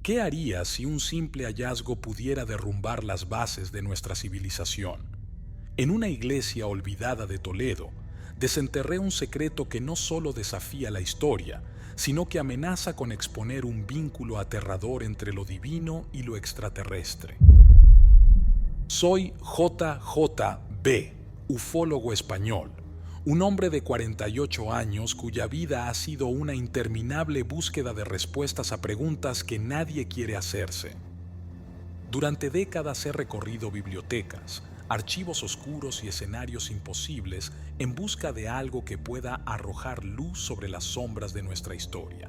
¿Qué harías si un simple hallazgo pudiera derrumbar las bases de nuestra civilización? En una iglesia olvidada de Toledo, desenterré un secreto que no solo desafía la historia, sino que amenaza con exponer un vínculo aterrador entre lo divino y lo extraterrestre. Soy JJB, ufólogo español, un hombre de 48 años cuya vida ha sido una interminable búsqueda de respuestas a preguntas que nadie quiere hacerse. Durante décadas he recorrido bibliotecas, archivos oscuros y escenarios imposibles en busca de algo que pueda arrojar luz sobre las sombras de nuestra historia.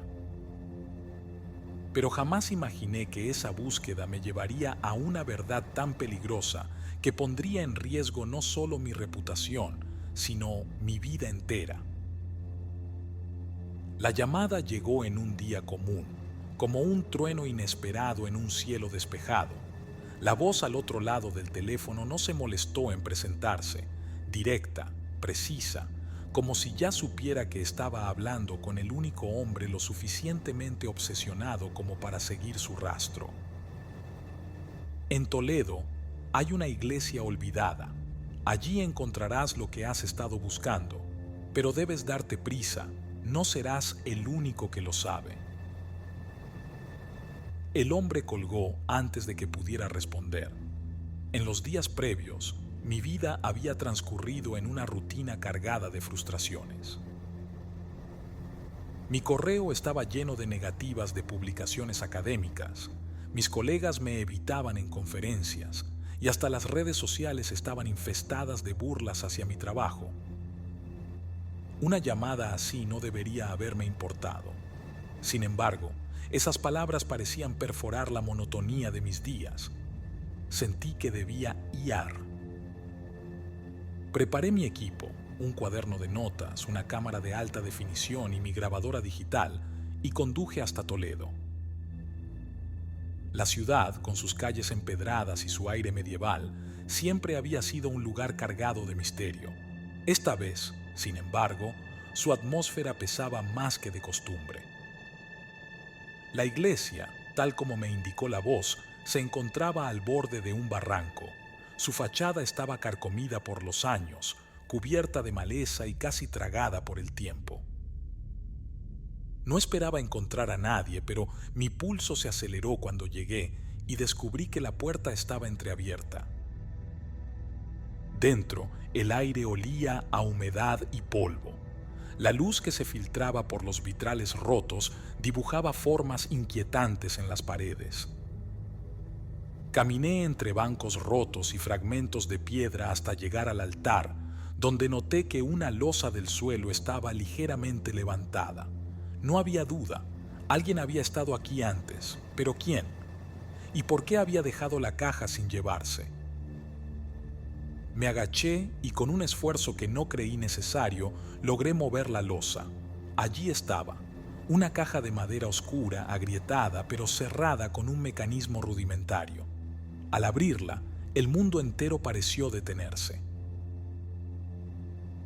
Pero jamás imaginé que esa búsqueda me llevaría a una verdad tan peligrosa que pondría en riesgo no solo mi reputación, sino mi vida entera. La llamada llegó en un día común, como un trueno inesperado en un cielo despejado. La voz al otro lado del teléfono no se molestó en presentarse, directa, precisa, como si ya supiera que estaba hablando con el único hombre lo suficientemente obsesionado como para seguir su rastro. En Toledo hay una iglesia olvidada. Allí encontrarás lo que has estado buscando, pero debes darte prisa, no serás el único que lo sabe. El hombre colgó antes de que pudiera responder. En los días previos, mi vida había transcurrido en una rutina cargada de frustraciones. Mi correo estaba lleno de negativas de publicaciones académicas, mis colegas me evitaban en conferencias y hasta las redes sociales estaban infestadas de burlas hacia mi trabajo. Una llamada así no debería haberme importado. Sin embargo, esas palabras parecían perforar la monotonía de mis días. Sentí que debía hiar. Preparé mi equipo, un cuaderno de notas, una cámara de alta definición y mi grabadora digital, y conduje hasta Toledo. La ciudad, con sus calles empedradas y su aire medieval, siempre había sido un lugar cargado de misterio. Esta vez, sin embargo, su atmósfera pesaba más que de costumbre. La iglesia, tal como me indicó la voz, se encontraba al borde de un barranco. Su fachada estaba carcomida por los años, cubierta de maleza y casi tragada por el tiempo. No esperaba encontrar a nadie, pero mi pulso se aceleró cuando llegué y descubrí que la puerta estaba entreabierta. Dentro, el aire olía a humedad y polvo. La luz que se filtraba por los vitrales rotos dibujaba formas inquietantes en las paredes. Caminé entre bancos rotos y fragmentos de piedra hasta llegar al altar, donde noté que una losa del suelo estaba ligeramente levantada. No había duda, alguien había estado aquí antes, pero ¿quién? ¿Y por qué había dejado la caja sin llevarse? Me agaché y con un esfuerzo que no creí necesario, logré mover la losa. Allí estaba, una caja de madera oscura, agrietada, pero cerrada con un mecanismo rudimentario. Al abrirla, el mundo entero pareció detenerse.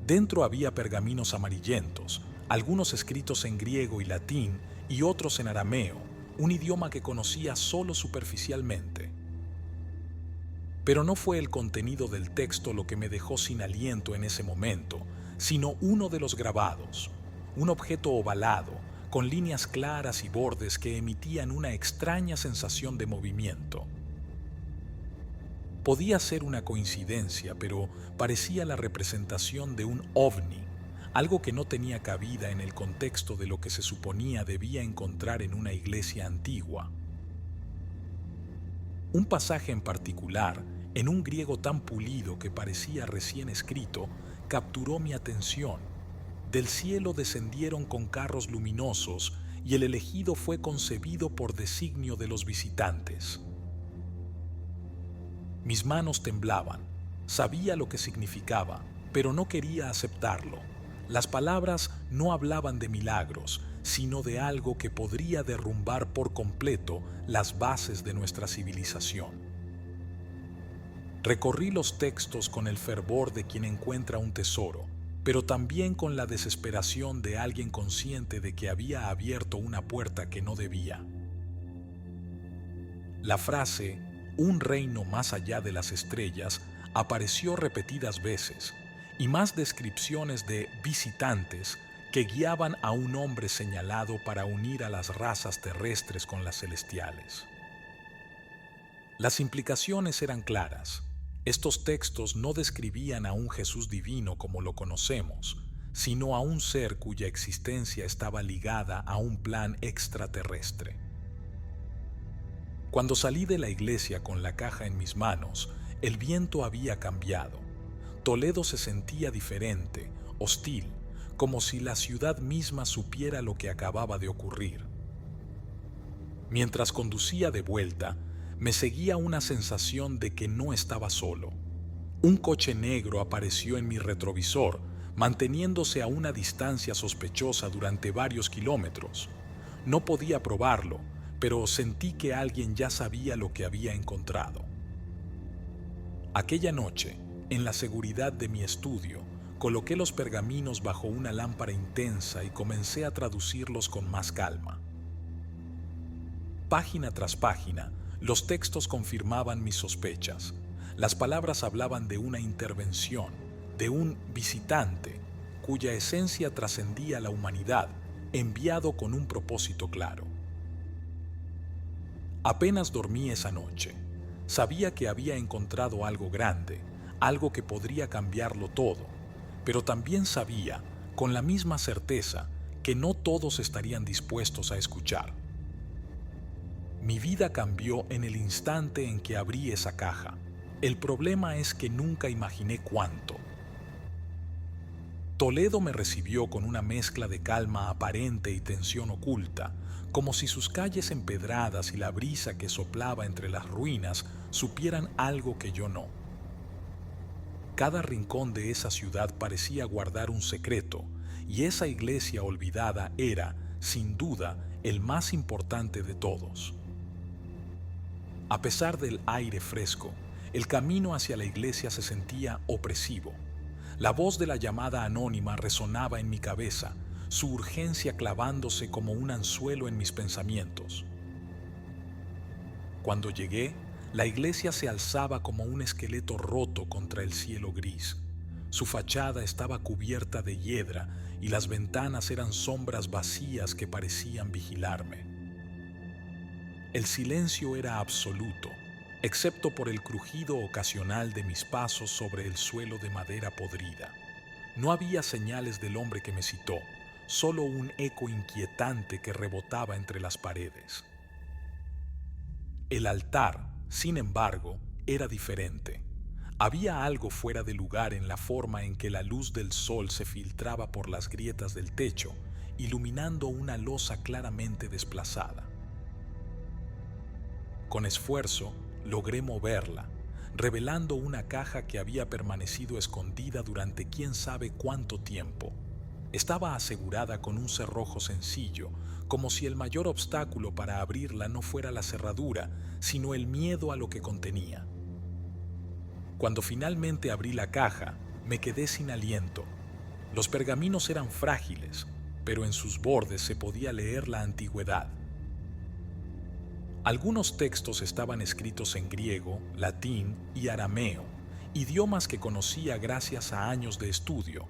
Dentro había pergaminos amarillentos, algunos escritos en griego y latín y otros en arameo, un idioma que conocía solo superficialmente. Pero no fue el contenido del texto lo que me dejó sin aliento en ese momento, sino uno de los grabados, un objeto ovalado, con líneas claras y bordes que emitían una extraña sensación de movimiento. Podía ser una coincidencia, pero parecía la representación de un ovni, algo que no tenía cabida en el contexto de lo que se suponía debía encontrar en una iglesia antigua. Un pasaje en particular, en un griego tan pulido que parecía recién escrito, capturó mi atención. Del cielo descendieron con carros luminosos y el elegido fue concebido por designio de los visitantes. Mis manos temblaban, sabía lo que significaba, pero no quería aceptarlo. Las palabras no hablaban de milagros, sino de algo que podría derrumbar por completo las bases de nuestra civilización. Recorrí los textos con el fervor de quien encuentra un tesoro, pero también con la desesperación de alguien consciente de que había abierto una puerta que no debía. La frase "un reino más allá de las estrellas" apareció repetidas veces, y más descripciones de visitantes que guiaban a un hombre señalado para unir a las razas terrestres con las celestiales. Las implicaciones eran claras. Estos textos no describían a un Jesús divino como lo conocemos, sino a un ser cuya existencia estaba ligada a un plan extraterrestre. Cuando salí de la iglesia con la caja en mis manos, el viento había cambiado. Toledo se sentía diferente, hostil, como si la ciudad misma supiera lo que acababa de ocurrir. Mientras conducía de vuelta, me seguía una sensación de que no estaba solo. Un coche negro apareció en mi retrovisor, manteniéndose a una distancia sospechosa durante varios kilómetros. No podía probarlo, pero sentí que alguien ya sabía lo que había encontrado. Aquella noche, en la seguridad de mi estudio, coloqué los pergaminos bajo una lámpara intensa y comencé a traducirlos con más calma. Página tras página, los textos confirmaban mis sospechas. Las palabras hablaban de una intervención, de un visitante, cuya esencia trascendía la humanidad, enviado con un propósito claro. Apenas dormí esa noche. Sabía que había encontrado algo grande, algo que podría cambiarlo todo, pero también sabía, con la misma certeza, que no todos estarían dispuestos a escuchar. Mi vida cambió en el instante en que abrí esa caja. El problema es que nunca imaginé cuánto. Toledo me recibió con una mezcla de calma aparente y tensión oculta, como si sus calles empedradas y la brisa que soplaba entre las ruinas supieran algo que yo no. Cada rincón de esa ciudad parecía guardar un secreto, y esa iglesia olvidada era, sin duda, el más importante de todos. A pesar del aire fresco, el camino hacia la iglesia se sentía opresivo. La voz de la llamada anónima resonaba en mi cabeza, su urgencia clavándose como un anzuelo en mis pensamientos. Cuando llegué, la iglesia se alzaba como un esqueleto roto contra el cielo gris. Su fachada estaba cubierta de hiedra y las ventanas eran sombras vacías que parecían vigilarme. El silencio era absoluto, excepto por el crujido ocasional de mis pasos sobre el suelo de madera podrida. No había señales del hombre que me citó, solo un eco inquietante que rebotaba entre las paredes. El altar, sin embargo, era diferente. Había algo fuera de lugar en la forma en que la luz del sol se filtraba por las grietas del techo, iluminando una losa claramente desplazada. Con esfuerzo, logré moverla, revelando una caja que había permanecido escondida durante quién sabe cuánto tiempo. Estaba asegurada con un cerrojo sencillo, como si el mayor obstáculo para abrirla no fuera la cerradura, sino el miedo a lo que contenía. Cuando finalmente abrí la caja, me quedé sin aliento. Los pergaminos eran frágiles, pero en sus bordes se podía leer la antigüedad. Algunos textos estaban escritos en griego, latín y arameo, idiomas que conocía gracias a años de estudio.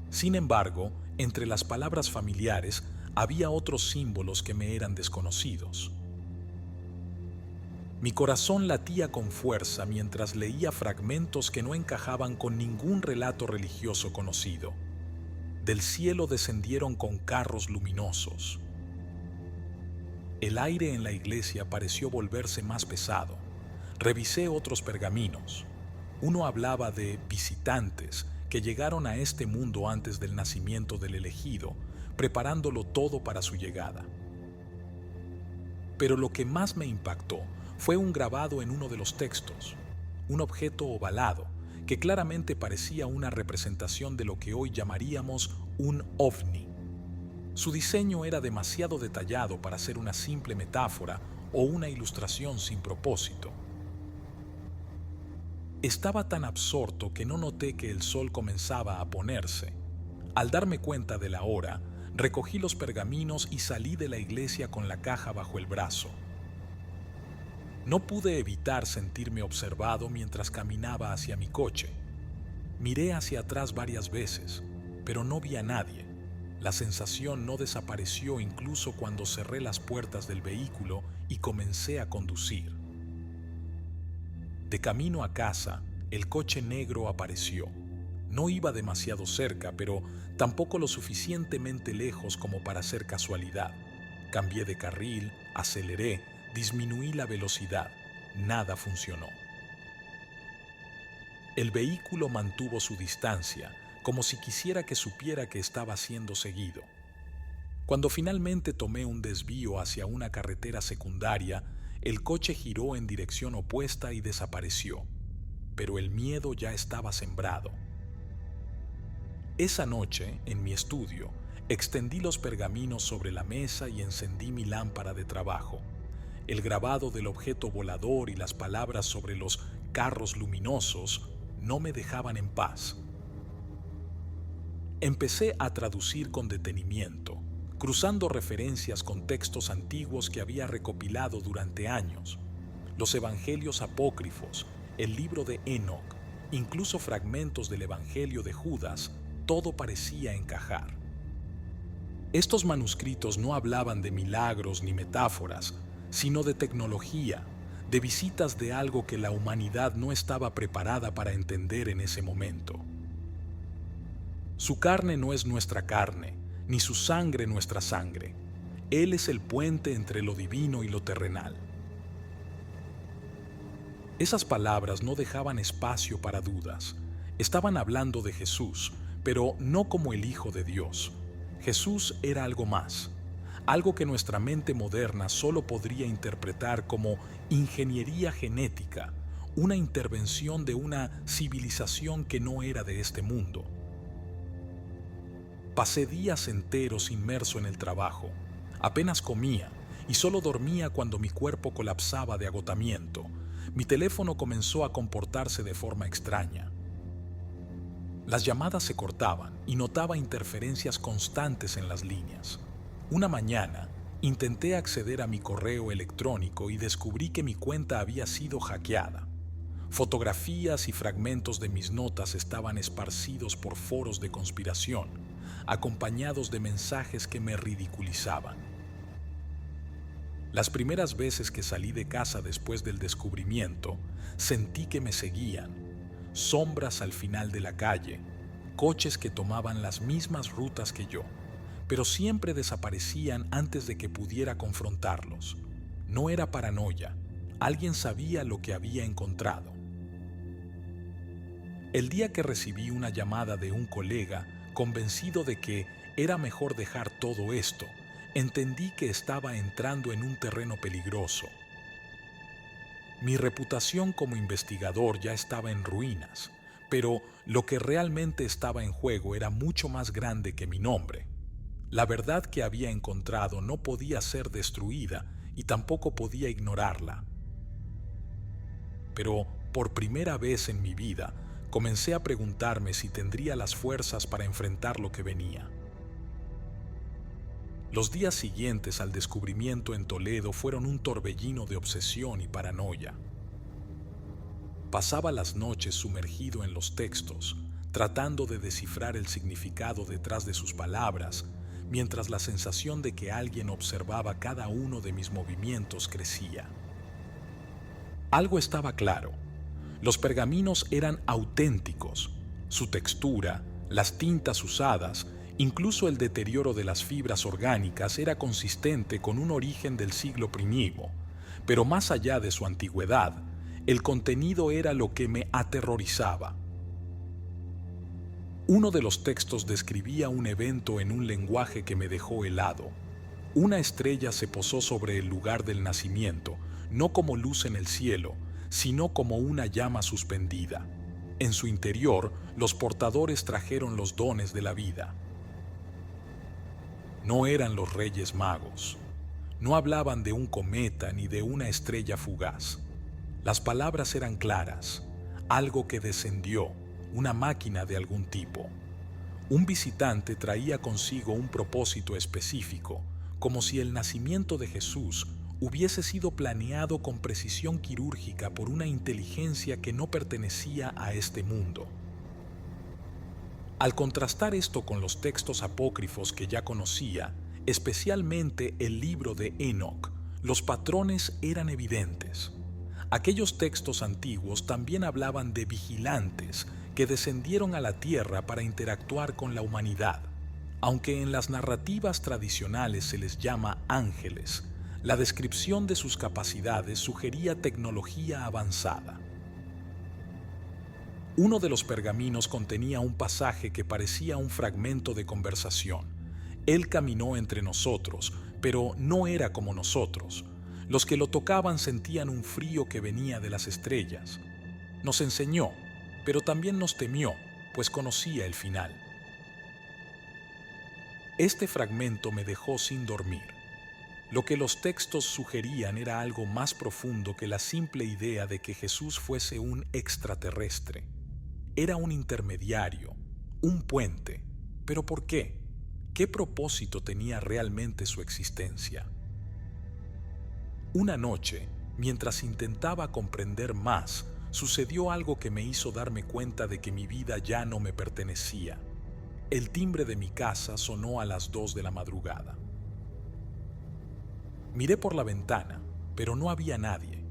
Sin embargo, entre las palabras familiares había otros símbolos que me eran desconocidos. Mi corazón latía con fuerza mientras leía fragmentos que no encajaban con ningún relato religioso conocido. Del cielo descendieron con carros luminosos. El aire en la iglesia pareció volverse más pesado. Revisé otros pergaminos. Uno hablaba de visitantes que llegaron a este mundo antes del nacimiento del elegido, preparándolo todo para su llegada. Pero lo que más me impactó fue un grabado en uno de los textos, un objeto ovalado que claramente parecía una representación de lo que hoy llamaríamos un ovni. Su diseño era demasiado detallado para ser una simple metáfora o una ilustración sin propósito. Estaba tan absorto que no noté que el sol comenzaba a ponerse. Al darme cuenta de la hora, recogí los pergaminos y salí de la iglesia con la caja bajo el brazo. No pude evitar sentirme observado mientras caminaba hacia mi coche. Miré hacia atrás varias veces, pero no vi a nadie. La sensación no desapareció incluso cuando cerré las puertas del vehículo y comencé a conducir. De camino a casa, el coche negro apareció. No iba demasiado cerca, pero tampoco lo suficientemente lejos como para ser casualidad. Cambié de carril, aceleré, disminuí la velocidad. Nada funcionó. El vehículo mantuvo su distancia, como si quisiera que supiera que estaba siendo seguido. Cuando finalmente tomé un desvío hacia una carretera secundaria, el coche giró en dirección opuesta y desapareció. Pero el miedo ya estaba sembrado. Esa noche, en mi estudio, extendí los pergaminos sobre la mesa y encendí mi lámpara de trabajo. El grabado del objeto volador y las palabras sobre los carros luminosos no me dejaban en paz. Empecé a traducir con detenimiento, cruzando referencias con textos antiguos que había recopilado durante años. Los evangelios apócrifos, el libro de Enoc, incluso fragmentos del evangelio de Judas, todo parecía encajar. Estos manuscritos no hablaban de milagros ni metáforas, sino de tecnología, de visitas de algo que la humanidad no estaba preparada para entender en ese momento. Su carne no es nuestra carne, ni su sangre nuestra sangre. Él es el puente entre lo divino y lo terrenal. Esas palabras no dejaban espacio para dudas. Estaban hablando de Jesús, pero no como el Hijo de Dios. Jesús era algo más, algo que nuestra mente moderna solo podría interpretar como ingeniería genética, una intervención de una civilización que no era de este mundo. Pasé días enteros inmerso en el trabajo. Apenas comía y solo dormía cuando mi cuerpo colapsaba de agotamiento. Mi teléfono comenzó a comportarse de forma extraña. Las llamadas se cortaban y notaba interferencias constantes en las líneas. Una mañana, intenté acceder a mi correo electrónico y descubrí que mi cuenta había sido hackeada. Fotografías y fragmentos de mis notas estaban esparcidos por foros de conspiración, acompañados de mensajes que me ridiculizaban. Las primeras veces que salí de casa después del descubrimiento, sentí que me seguían. Sombras al final de la calle, coches que tomaban las mismas rutas que yo, pero siempre desaparecían antes de que pudiera confrontarlos. No era paranoia, alguien sabía lo que había encontrado. El día que recibí una llamada de un colega, convencido de que era mejor dejar todo esto, entendí que estaba entrando en un terreno peligroso. Mi reputación como investigador ya estaba en ruinas, pero lo que realmente estaba en juego era mucho más grande que mi nombre. La verdad que había encontrado no podía ser destruida y tampoco podía ignorarla. Pero por primera vez en mi vida, comencé a preguntarme si tendría las fuerzas para enfrentar lo que venía. Los días siguientes al descubrimiento en Toledo fueron un torbellino de obsesión y paranoia. Pasaba las noches sumergido en los textos, tratando de descifrar el significado detrás de sus palabras, mientras la sensación de que alguien observaba cada uno de mis movimientos crecía. Algo estaba claro. Los pergaminos eran auténticos. Su textura, las tintas usadas, incluso el deterioro de las fibras orgánicas era consistente con un origen del siglo I, pero más allá de su antigüedad, el contenido era lo que me aterrorizaba. Uno de los textos describía un evento en un lenguaje que me dejó helado. Una estrella se posó sobre el lugar del nacimiento, no como luz en el cielo, sino como una llama suspendida. En su interior, los portadores trajeron los dones de la vida. No eran los Reyes Magos. No hablaban de un cometa ni de una estrella fugaz. Las palabras eran claras, algo que descendió, una máquina de algún tipo. Un visitante traía consigo un propósito específico, como si el nacimiento de Jesús hubiese sido planeado con precisión quirúrgica por una inteligencia que no pertenecía a este mundo. Al contrastar esto con los textos apócrifos que ya conocía, especialmente el libro de Enoc, los patrones eran evidentes. Aquellos textos antiguos también hablaban de vigilantes que descendieron a la tierra para interactuar con la humanidad. Aunque en las narrativas tradicionales se les llama ángeles, la descripción de sus capacidades sugería tecnología avanzada. Uno de los pergaminos contenía un pasaje que parecía un fragmento de conversación. Él caminó entre nosotros, pero no era como nosotros. Los que lo tocaban sentían un frío que venía de las estrellas. Nos enseñó, pero también nos temió, pues conocía el final. Este fragmento me dejó sin dormir. Lo que los textos sugerían era algo más profundo que la simple idea de que Jesús fuese un extraterrestre. Era un intermediario, un puente. ¿Pero por qué? ¿Qué propósito tenía realmente su existencia? Una noche, mientras intentaba comprender más, sucedió algo que me hizo darme cuenta de que mi vida ya no me pertenecía. El timbre de mi casa sonó a las 2 de la madrugada. Miré por la ventana, pero no había nadie.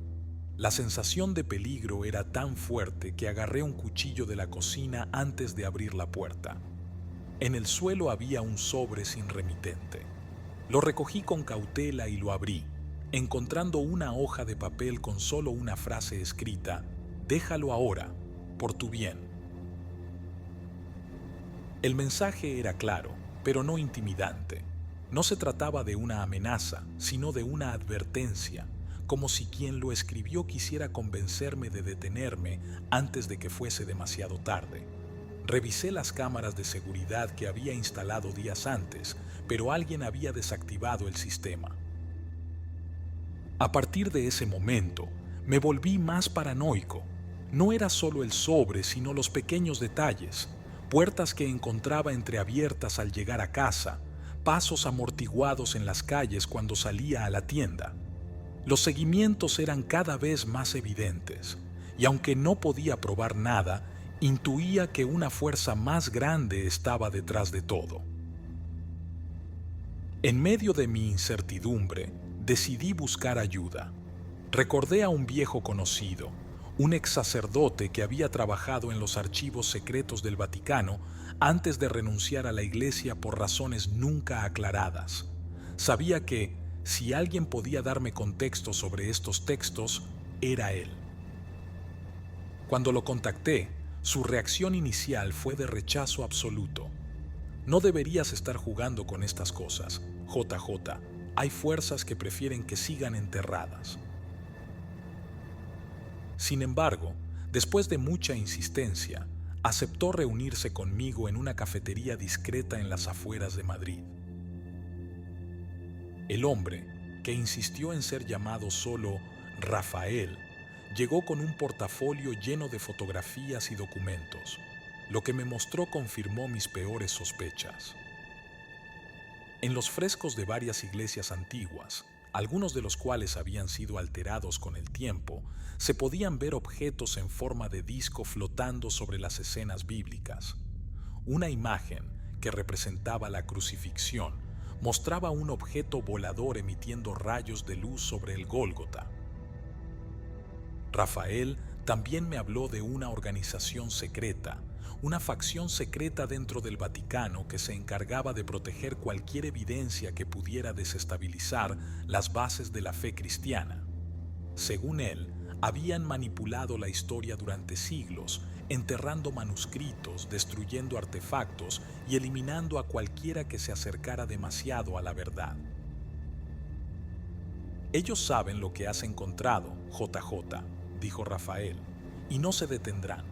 La sensación de peligro era tan fuerte que agarré un cuchillo de la cocina antes de abrir la puerta. En el suelo había un sobre sin remitente. Lo recogí con cautela y lo abrí, encontrando una hoja de papel con solo una frase escrita: «Déjalo ahora, por tu bien». El mensaje era claro, pero no intimidante. No se trataba de una amenaza, sino de una advertencia, como si quien lo escribió quisiera convencerme de detenerme antes de que fuese demasiado tarde. Revisé las cámaras de seguridad que había instalado días antes, pero alguien había desactivado el sistema. A partir de ese momento, me volví más paranoico. No era solo el sobre, sino los pequeños detalles, puertas que encontraba entreabiertas al llegar a casa, pasos amortiguados en las calles cuando salía a la tienda. Los seguimientos eran cada vez más evidentes, y aunque no podía probar nada, intuía que una fuerza más grande estaba detrás de todo. En medio de mi incertidumbre, decidí buscar ayuda. Recordé a un viejo conocido, un ex sacerdote que había trabajado en los archivos secretos del Vaticano antes de renunciar a la Iglesia por razones nunca aclaradas. Sabía que, si alguien podía darme contexto sobre estos textos, era él. Cuando lo contacté, su reacción inicial fue de rechazo absoluto. «No deberías estar jugando con estas cosas, JJ. Hay fuerzas que prefieren que sigan enterradas». Sin embargo, después de mucha insistencia, aceptó reunirse conmigo en una cafetería discreta en las afueras de Madrid. El hombre, que insistió en ser llamado solo Rafael, llegó con un portafolio lleno de fotografías y documentos. Lo que me mostró confirmó mis peores sospechas. En los frescos de varias iglesias antiguas, algunos de los cuales habían sido alterados con el tiempo, se podían ver objetos en forma de disco flotando sobre las escenas bíblicas. Una imagen, que representaba la crucifixión, mostraba un objeto volador emitiendo rayos de luz sobre el Gólgota. Rafael también me habló de una organización secreta, una facción secreta dentro del Vaticano que se encargaba de proteger cualquier evidencia que pudiera desestabilizar las bases de la fe cristiana. Según él, habían manipulado la historia durante siglos, enterrando manuscritos, destruyendo artefactos y eliminando a cualquiera que se acercara demasiado a la verdad. «Ellos saben lo que has encontrado, JJ», dijo Rafael, «y no se detendrán.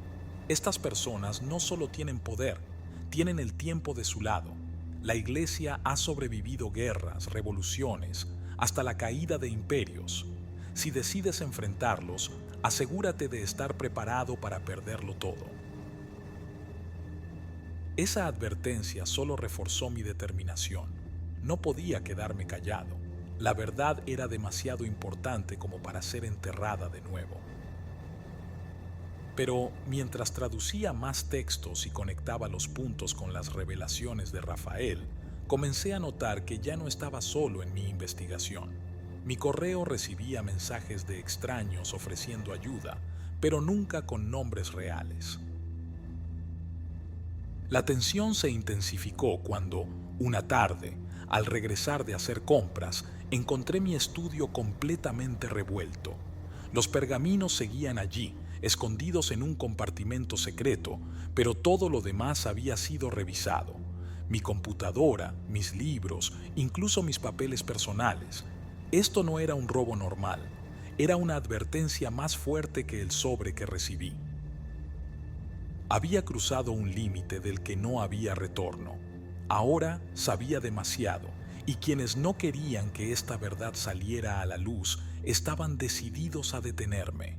Estas personas no solo tienen poder, tienen el tiempo de su lado. La Iglesia ha sobrevivido guerras, revoluciones, hasta la caída de imperios. Si decides enfrentarlos, asegúrate de estar preparado para perderlo todo». Esa advertencia solo reforzó mi determinación. No podía quedarme callado. La verdad era demasiado importante como para ser enterrada de nuevo. Pero mientras traducía más textos y conectaba los puntos con las revelaciones de Rafael, comencé a notar que ya no estaba solo en mi investigación. Mi correo recibía mensajes de extraños ofreciendo ayuda, pero nunca con nombres reales. La tensión se intensificó cuando, una tarde, al regresar de hacer compras, encontré mi estudio completamente revuelto. Los pergaminos seguían allí, escondidos en un compartimento secreto, pero todo lo demás había sido revisado. Mi computadora, mis libros, incluso mis papeles personales. Esto no era un robo normal, era una advertencia más fuerte que el sobre que recibí. Había cruzado un límite del que no había retorno. Ahora sabía demasiado, y quienes no querían que esta verdad saliera a la luz estaban decididos a detenerme.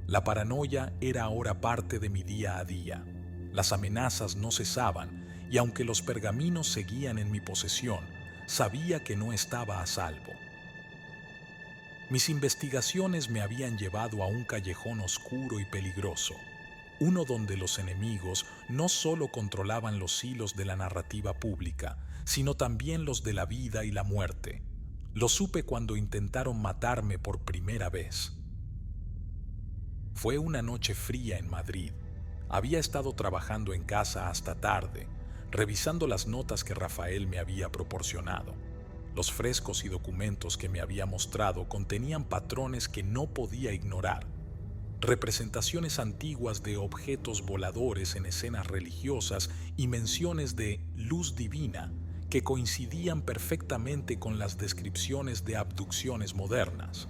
La paranoia era ahora parte de mi día a día. Las amenazas no cesaban, y aunque los pergaminos seguían en mi posesión, sabía que no estaba a salvo. Mis investigaciones me habían llevado a un callejón oscuro y peligroso, uno donde los enemigos no solo controlaban los hilos de la narrativa pública, sino también los de la vida y la muerte. Lo supe cuando intentaron matarme por primera vez. Fue una noche fría en Madrid. Había estado trabajando en casa hasta tarde, revisando las notas que Rafael me había proporcionado. Los frescos y documentos que me había mostrado contenían patrones que no podía ignorar. Representaciones antiguas de objetos voladores en escenas religiosas y menciones de luz divina que coincidían perfectamente con las descripciones de abducciones modernas.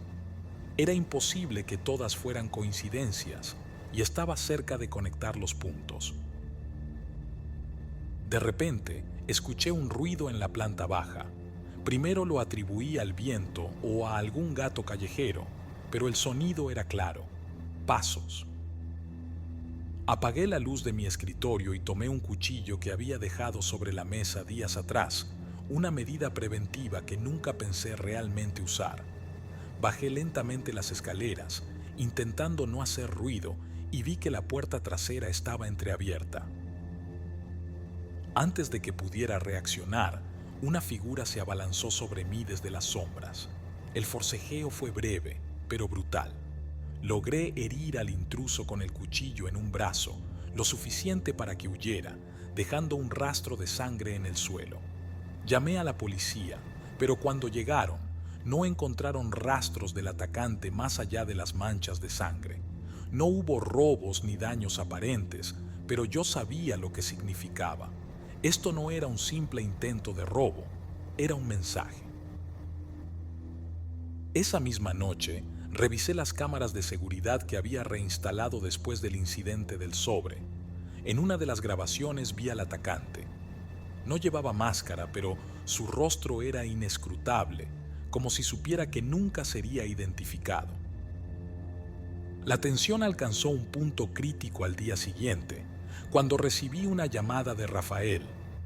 Era imposible que todas fueran coincidencias y estaba cerca de conectar los puntos. De repente, escuché un ruido en la planta baja. Primero lo atribuí al viento o a algún gato callejero, pero el sonido era claro. Pasos. Apagué la luz de mi escritorio y tomé un cuchillo que había dejado sobre la mesa días atrás, una medida preventiva que nunca pensé realmente usar. Bajé lentamente las escaleras, intentando no hacer ruido, y vi que la puerta trasera estaba entreabierta. Antes de que pudiera reaccionar, una figura se abalanzó sobre mí desde las sombras. El forcejeo fue breve, pero brutal. Logré herir al intruso con el cuchillo en un brazo, lo suficiente para que huyera, dejando un rastro de sangre en el suelo. Llamé a la policía, pero cuando llegaron, no encontraron rastros del atacante más allá de las manchas de sangre. No hubo robos ni daños aparentes, pero yo sabía lo que significaba. Esto no era un simple intento de robo, era un mensaje. Esa misma noche, revisé las cámaras de seguridad que había reinstalado después del incidente del sobre. En una de las grabaciones vi al atacante. No llevaba máscara, pero su rostro era inescrutable, como si supiera que nunca sería identificado. La tensión alcanzó un punto crítico al día siguiente, cuando recibí una llamada de Rafael.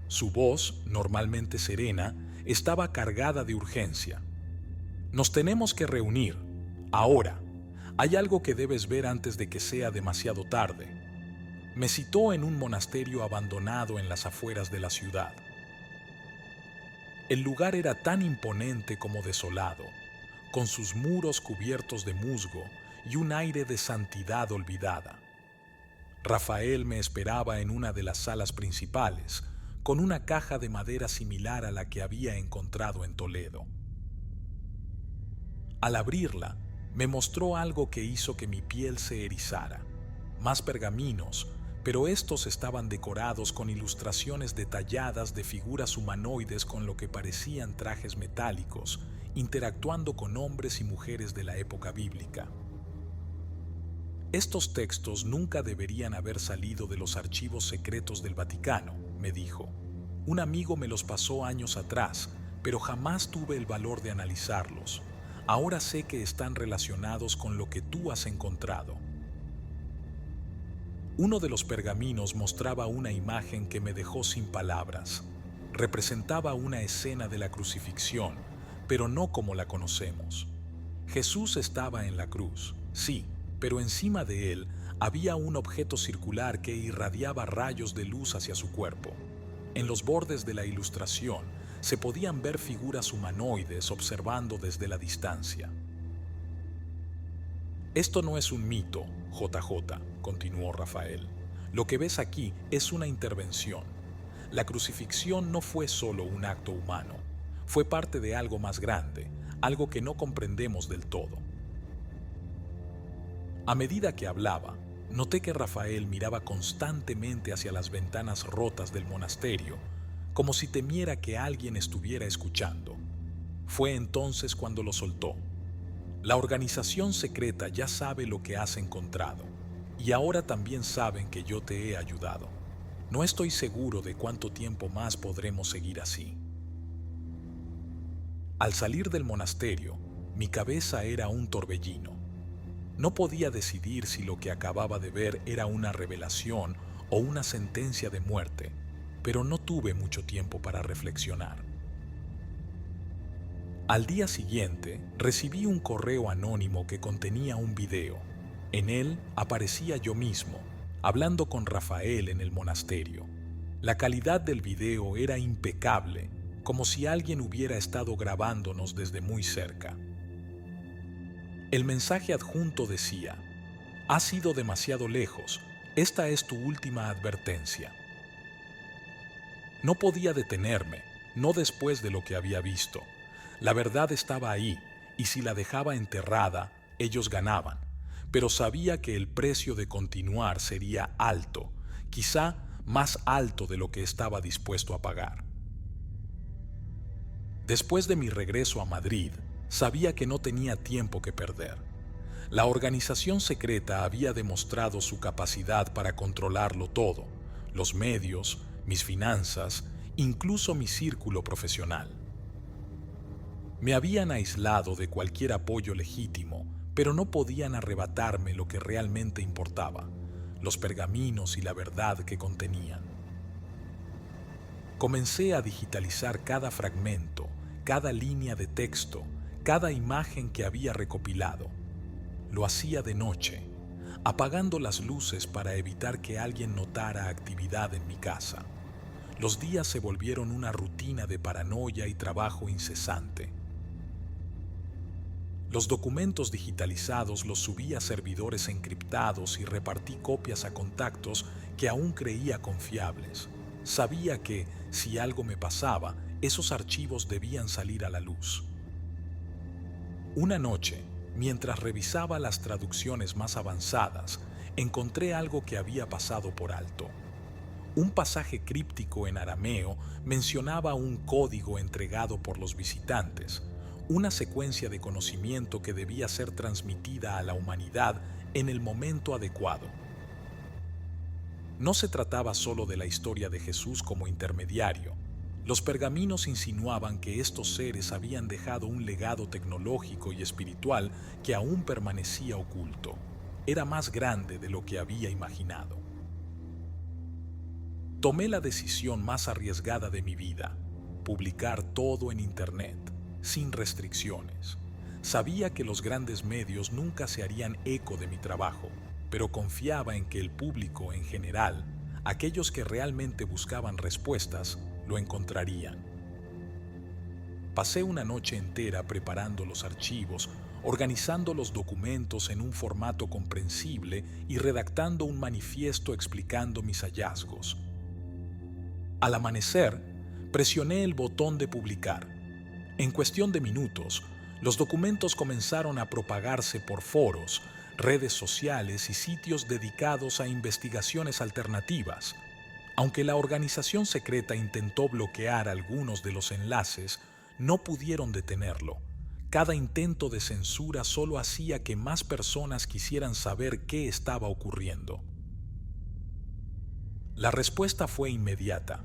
Su voz, normalmente serena, estaba cargada de urgencia. Nos tenemos que reunir. Ahora, hay algo que debes ver antes de que sea demasiado tarde. Me citó en un monasterio abandonado en las afueras de la ciudad. El lugar era tan imponente como desolado, con sus muros cubiertos de musgo y un aire de santidad olvidada. Rafael me esperaba en una de las salas principales, con una caja de madera similar a la que había encontrado en Toledo. Al abrirla, me mostró algo que hizo que mi piel se erizara. Más pergaminos, pero estos estaban decorados con ilustraciones detalladas de figuras humanoides con lo que parecían trajes metálicos, interactuando con hombres y mujeres de la época bíblica. Estos textos nunca deberían haber salido de los archivos secretos del Vaticano, me dijo. Un amigo me los pasó años atrás, pero jamás tuve el valor de analizarlos. Ahora sé que están relacionados con lo que tú has encontrado. Uno de los pergaminos mostraba una imagen que me dejó sin palabras. representaba una escena de la crucifixión, pero no como la conocemos. Jesús estaba en la cruz, sí, pero encima de él había un objeto circular que irradiaba rayos de luz hacia su cuerpo. En los bordes de la ilustración se podían ver figuras humanoides observando desde la distancia. Esto no es un mito, JJ, continuó Rafael. Lo que ves aquí es una intervención. La crucifixión no fue solo un acto humano, fue parte de algo más grande, algo que no comprendemos del todo. A medida que hablaba, noté que Rafael miraba constantemente hacia las ventanas rotas del monasterio, como si temiera que alguien estuviera escuchando. Fue entonces cuando lo soltó. La organización secreta ya sabe lo que has encontrado, y ahora también saben que yo te he ayudado. No estoy seguro de cuánto tiempo más podremos seguir así. Al salir del monasterio, mi cabeza era un torbellino. No podía decidir si lo que acababa de ver era una revelación o una sentencia de muerte, pero no tuve mucho tiempo para reflexionar. Al día siguiente, recibí un correo anónimo que contenía un video. En él aparecía yo mismo, hablando con Rafael en el monasterio. La calidad del video era impecable, como si alguien hubiera estado grabándonos desde muy cerca. El mensaje adjunto decía: "Has ido demasiado lejos, esta es tu última advertencia". No podía detenerme, no después de lo que había visto. La verdad estaba ahí, y si la dejaba enterrada, ellos ganaban. Pero sabía que el precio de continuar sería alto, quizá más alto de lo que estaba dispuesto a pagar. Después de mi regreso a Madrid, sabía que no tenía tiempo que perder. La organización secreta había demostrado su capacidad para controlarlo todo: los medios, mis finanzas, incluso mi círculo profesional. Me habían aislado de cualquier apoyo legítimo, pero no podían arrebatarme lo que realmente importaba: los pergaminos y la verdad que contenían. Comencé a digitalizar cada fragmento, cada línea de texto, cada imagen que había recopilado. Lo hacía de noche, apagando las luces para evitar que alguien notara actividad en mi casa. Los días se volvieron una rutina de paranoia y trabajo incesante. Los documentos digitalizados los subí a servidores encriptados y repartí copias a contactos que aún creía confiables. Sabía que, si algo me pasaba, esos archivos debían salir a la luz. Una noche, mientras revisaba las traducciones más avanzadas, encontré algo que había pasado por alto. Un pasaje críptico en arameo mencionaba un código entregado por los visitantes, una secuencia de conocimiento que debía ser transmitida a la humanidad en el momento adecuado. No se trataba solo de la historia de Jesús como intermediario. Los pergaminos insinuaban que estos seres habían dejado un legado tecnológico y espiritual que aún permanecía oculto. Era más grande de lo que había imaginado. Tomé la decisión más arriesgada de mi vida: publicar todo en Internet, sin restricciones. Sabía que los grandes medios nunca se harían eco de mi trabajo, pero confiaba en que el público en general, aquellos que realmente buscaban respuestas, lo encontrarían. Pasé una noche entera preparando los archivos, organizando los documentos en un formato comprensible y redactando un manifiesto explicando mis hallazgos. Al amanecer, presioné el botón de publicar. En cuestión de minutos, los documentos comenzaron a propagarse por foros, redes sociales y sitios dedicados a investigaciones alternativas. Aunque la organización secreta intentó bloquear algunos de los enlaces, no pudieron detenerlo. Cada intento de censura solo hacía que más personas quisieran saber qué estaba ocurriendo. La respuesta fue inmediata.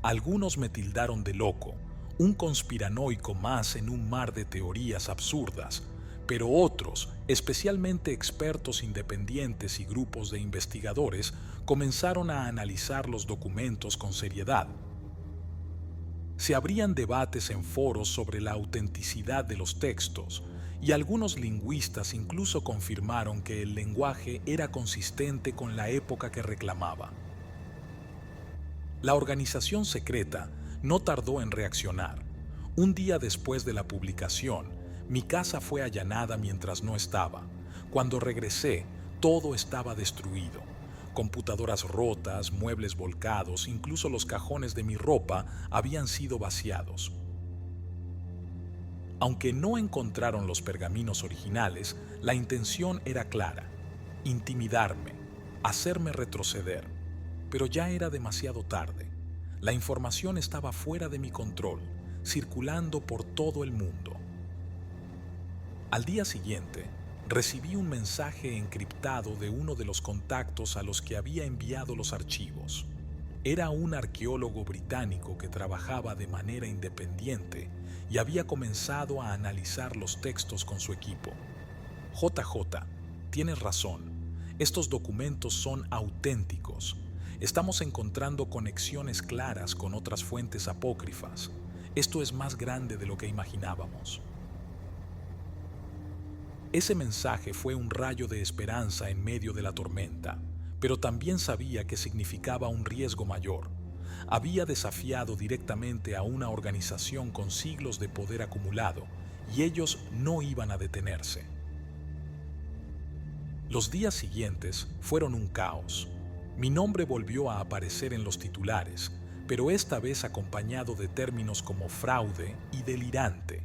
Algunos me tildaron de loco, un conspiranoico más en un mar de teorías absurdas, pero otros, especialmente expertos independientes y grupos de investigadores, comenzaron a analizar los documentos con seriedad. Se abrían debates en foros sobre la autenticidad de los textos, y algunos lingüistas incluso confirmaron que el lenguaje era consistente con la época que reclamaba. La organización secreta no tardó en reaccionar. Un día después de la publicación, mi casa fue allanada mientras no estaba. Cuando regresé, todo estaba destruido. Computadoras rotas, muebles volcados, incluso los cajones de mi ropa habían sido vaciados. Aunque no encontraron los pergaminos originales, la intención era clara: intimidarme, hacerme retroceder. Pero ya era demasiado tarde. La información estaba fuera de mi control, circulando por todo el mundo. Al día siguiente, recibí un mensaje encriptado de uno de los contactos a los que había enviado los archivos. Era un arqueólogo británico que trabajaba de manera independiente y había comenzado a analizar los textos con su equipo. JJ, tienes razón. Estos documentos son auténticos. Estamos encontrando conexiones claras con otras fuentes apócrifas. Esto es más grande de lo que imaginábamos. Ese mensaje fue un rayo de esperanza en medio de la tormenta, pero también sabía que significaba un riesgo mayor. Había desafiado directamente a una organización con siglos de poder acumulado, y ellos no iban a detenerse. Los días siguientes fueron un caos. Mi nombre volvió a aparecer en los titulares, pero esta vez acompañado de términos como fraude y delirante.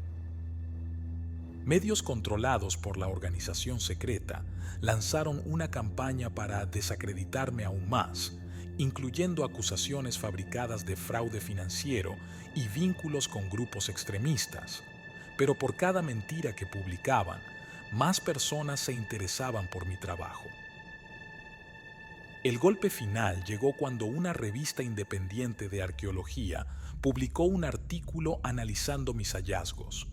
Medios controlados por la organización secreta lanzaron una campaña para desacreditarme aún más, incluyendo acusaciones fabricadas de fraude financiero y vínculos con grupos extremistas. Pero por cada mentira que publicaban, más personas se interesaban por mi trabajo. El golpe final llegó cuando una revista independiente de arqueología publicó un artículo analizando mis hallazgos.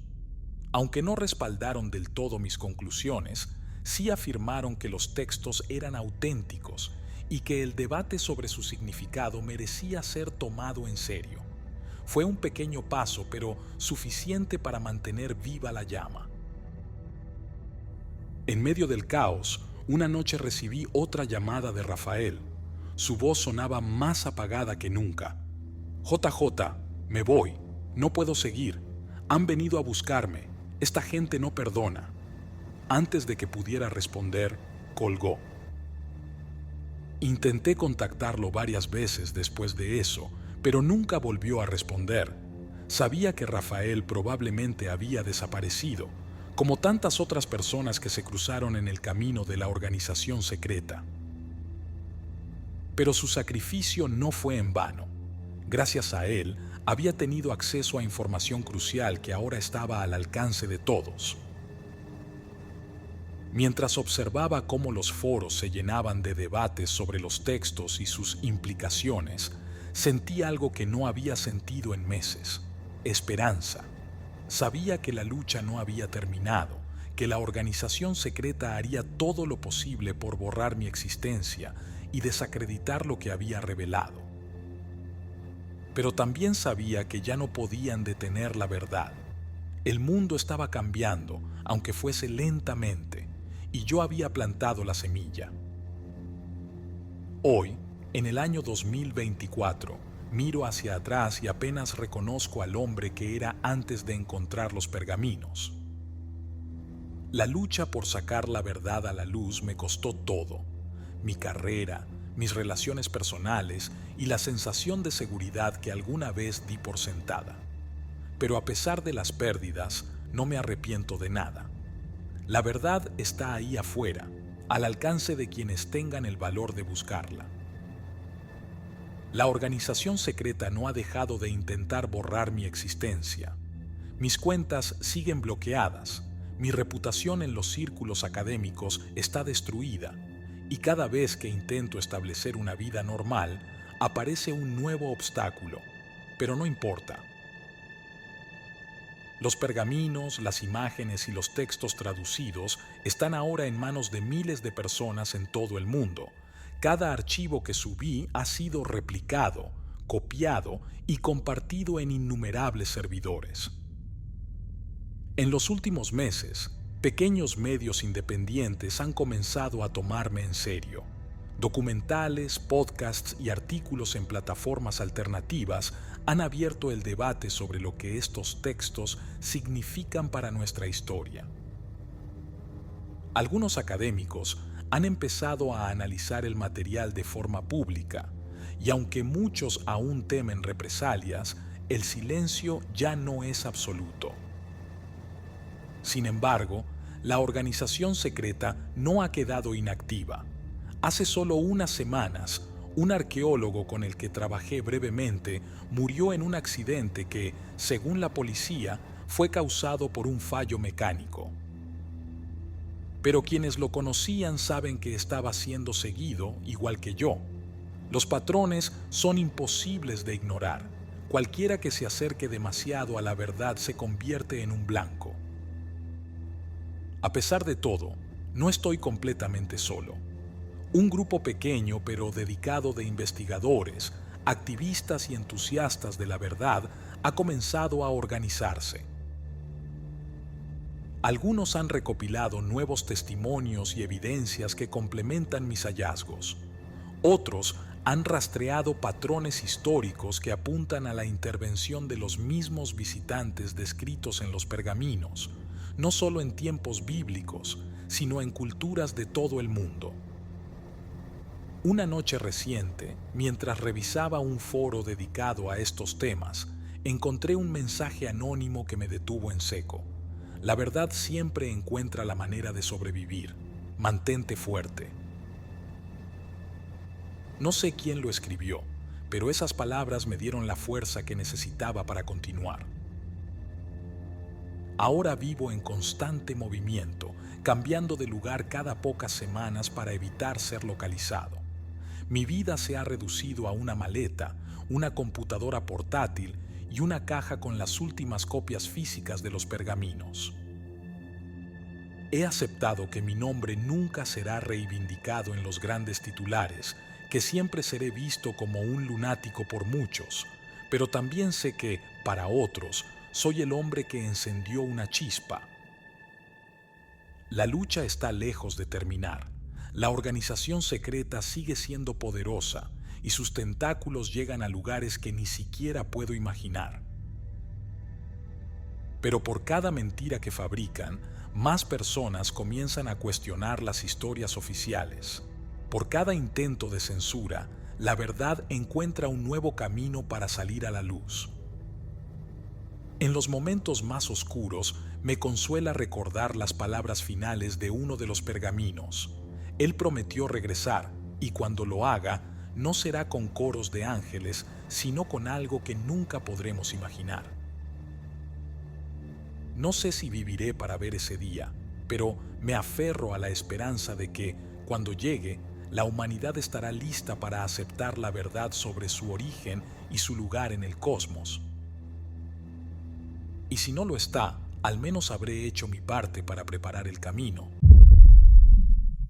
Aunque no respaldaron del todo mis conclusiones, sí afirmaron que los textos eran auténticos y que el debate sobre su significado merecía ser tomado en serio. Fue un pequeño paso, pero suficiente para mantener viva la llama. En medio del caos, una noche recibí otra llamada de Rafael. Su voz sonaba más apagada que nunca. JJ, me voy. No puedo seguir. Han venido a buscarme. Esta gente no perdona. Antes de que pudiera responder, colgó. Intenté contactarlo varias veces después de eso, pero nunca volvió a responder. Sabía que Rafael probablemente había desaparecido, como tantas otras personas que se cruzaron en el camino de la organización secreta. Pero su sacrificio no fue en vano. Gracias a él, había tenido acceso a información crucial que ahora estaba al alcance de todos. Mientras observaba cómo los foros se llenaban de debates sobre los textos y sus implicaciones, sentí algo que no había sentido en meses: esperanza. Sabía que la lucha no había terminado, que la organización secreta haría todo lo posible por borrar mi existencia y desacreditar lo que había revelado. Pero también sabía que ya no podían detener la verdad. El mundo estaba cambiando, aunque fuese lentamente, y yo había plantado la semilla. Hoy, en el año 2024, miro hacia atrás y apenas reconozco al hombre que era antes de encontrar los pergaminos. La lucha por sacar la verdad a la luz me costó todo: mi carrera, mis relaciones personales y la sensación de seguridad que alguna vez di por sentada. Pero a pesar de las pérdidas, no me arrepiento de nada. La verdad está ahí afuera, al alcance de quienes tengan el valor de buscarla. La organización secreta no ha dejado de intentar borrar mi existencia. Mis cuentas siguen bloqueadas, mi reputación en los círculos académicos está destruida, y cada vez que intento establecer una vida normal, aparece un nuevo obstáculo, pero no importa. Los pergaminos, las imágenes y los textos traducidos están ahora en manos de miles de personas en todo el mundo. Cada archivo que subí ha sido replicado, copiado y compartido en innumerables servidores. En los últimos meses, pequeños medios independientes han comenzado a tomarme en serio. Documentales, podcasts y artículos en plataformas alternativas han abierto el debate sobre lo que estos textos significan para nuestra historia. Algunos académicos han empezado a analizar el material de forma pública, y aunque muchos aún temen represalias, el silencio ya no es absoluto. Sin embargo, la organización secreta no ha quedado inactiva. Hace solo unas semanas, un arqueólogo con el que trabajé brevemente murió en un accidente que, según la policía, fue causado por un fallo mecánico. Pero quienes lo conocían saben que estaba siendo seguido, igual que yo. Los patrones son imposibles de ignorar. Cualquiera que se acerque demasiado a la verdad se convierte en un blanco. A pesar de todo, no estoy completamente solo. Un grupo pequeño pero dedicado de investigadores, activistas y entusiastas de la verdad ha comenzado a organizarse. Algunos han recopilado nuevos testimonios y evidencias que complementan mis hallazgos. Otros han rastreado patrones históricos que apuntan a la intervención de los mismos visitantes descritos en los pergaminos, no solo en tiempos bíblicos, sino en culturas de todo el mundo. Una noche reciente, mientras revisaba un foro dedicado a estos temas, encontré un mensaje anónimo que me detuvo en seco. La verdad siempre encuentra la manera de sobrevivir. Mantente fuerte. No sé quién lo escribió, pero esas palabras me dieron la fuerza que necesitaba para continuar. Ahora vivo en constante movimiento, cambiando de lugar cada pocas semanas para evitar ser localizado. Mi vida se ha reducido a una maleta, una computadora portátil y una caja con las últimas copias físicas de los pergaminos. He aceptado que mi nombre nunca será reivindicado en los grandes titulares, que siempre seré visto como un lunático por muchos, pero también sé que, para otros, soy el hombre que encendió una chispa. La lucha está lejos de terminar. La organización secreta sigue siendo poderosa y sus tentáculos llegan a lugares que ni siquiera puedo imaginar. Pero por cada mentira que fabrican, más personas comienzan a cuestionar las historias oficiales. Por cada intento de censura, la verdad encuentra un nuevo camino para salir a la luz. En los momentos más oscuros, me consuela recordar las palabras finales de uno de los pergaminos. Él prometió regresar, y cuando lo haga, no será con coros de ángeles, sino con algo que nunca podremos imaginar. No sé si viviré para ver ese día, pero me aferro a la esperanza de que, cuando llegue, la humanidad estará lista para aceptar la verdad sobre su origen y su lugar en el cosmos. Y si no lo está, al menos habré hecho mi parte para preparar el camino.